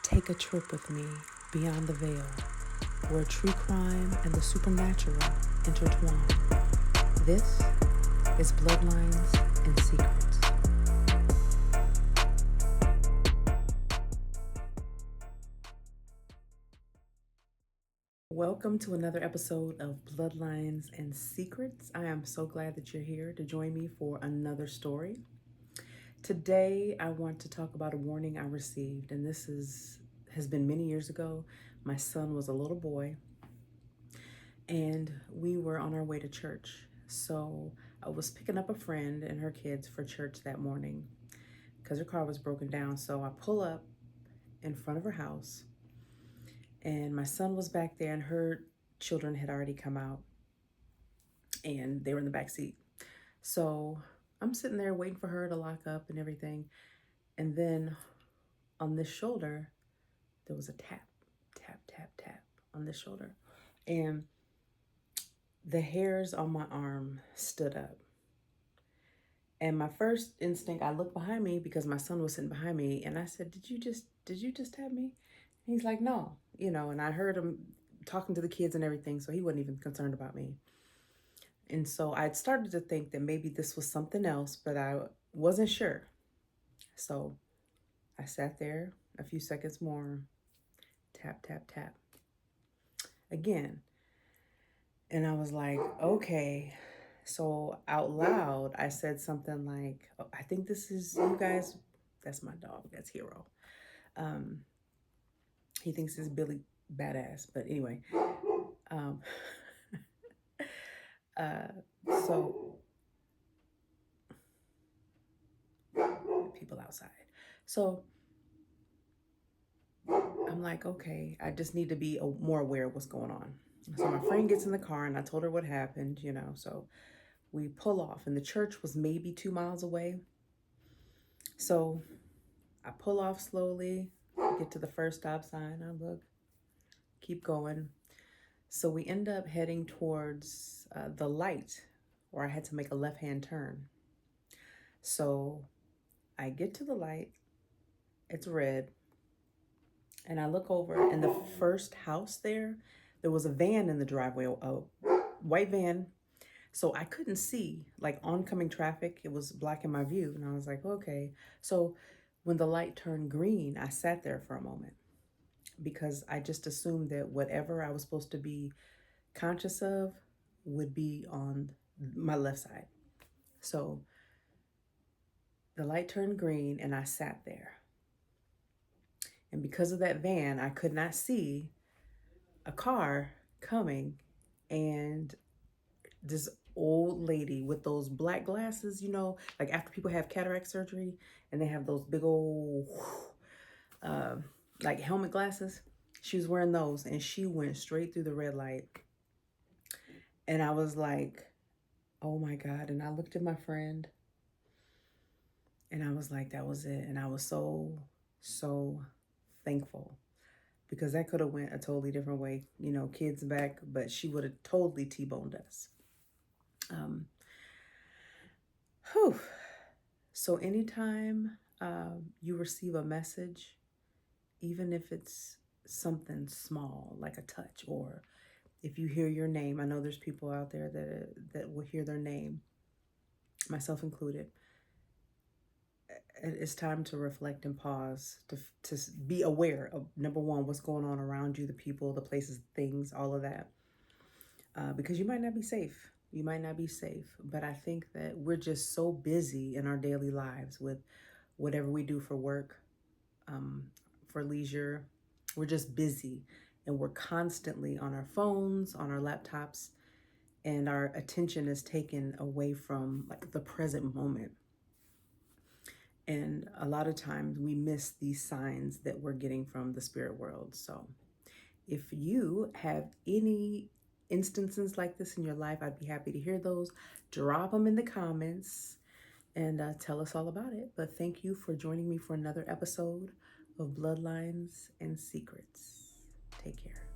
Take a trip with me beyond the veil, where true crime and the supernatural intertwine. This is Bloodlines and Secrets. Welcome to another episode of Bloodlines and Secrets. I am so glad that you're here to join me for another story. Today, I want to talk about a warning I received, and this has been many years ago. My son was a little boy, and we were on our way to church. So I was picking up a friend and her kids for church that morning because her car was broken down. So I pull up in front of her house, and my son was back there, and her children had already come out, and they were in the back seat. So I'm sitting there waiting for her to lock up and everything. And then on this shoulder, there was a tap, tap, tap, tap on this shoulder. And the hairs on my arm stood up. And my first instinct, I looked behind me because my son was sitting behind me. And I said, did you just tap me? And he's like, no, and I heard him talking to the kids and everything. So he wasn't even concerned about me. And so I started to think that maybe this was something else, but I wasn't sure. So I sat there a few seconds more, tap, tap, tap again. And I was like, okay. So out loud, I said something like, oh, I think this is you guys. That's my dog. That's Hero. He thinks it's Billy Badass. But anyway, so people outside. So I'm like, okay, I just need to be more aware of what's going on. So my friend gets in the car and I told her what happened, so we pull off and the church was maybe 2 miles away. So I pull off slowly, get to the first stop sign, I look, keep going. So we end up heading towards the light where I had to make a left-hand turn. So I get to the light, it's red, and I look over, and the first house there was a van in the driveway, a white van. So I couldn't see like oncoming traffic. It was blocking my view. And I was like, okay. So when the light turned green, I sat there for a moment because I just assumed that whatever I was supposed to be conscious of would be on my left side. So the light turned green and I sat there. And because of that van, I could not see a car coming, and this old lady with those black glasses, like after people have cataract surgery and they have those big old like helmet glasses. She was wearing those and she went straight through the red light. And I was like, oh my God. And I looked at my friend and I was like, that was it. And I was so thankful because that could have went a totally different way, kids back, but she would have totally T-boned us. So anytime you receive a message, even if it's something small like a touch, or if you hear your name, I know there's people out there that will hear their name, myself included. It's time to reflect and pause, to be aware of, number one, what's going on around you, the people, the places, things, all of that. Because you might not be safe. You might not be safe. But I think that we're just so busy in our daily lives with whatever we do for work, for leisure. We're just busy and we're constantly on our phones, on our laptops, and our attention is taken away from like the present moment. And a lot of times we miss these signs that we're getting from the spirit world. So if you have any instances like this in your life, I'd be happy to hear those. Drop them in the comments and tell us all about it. But thank you for joining me for another episode of Bloodlines and Secrets. Take care.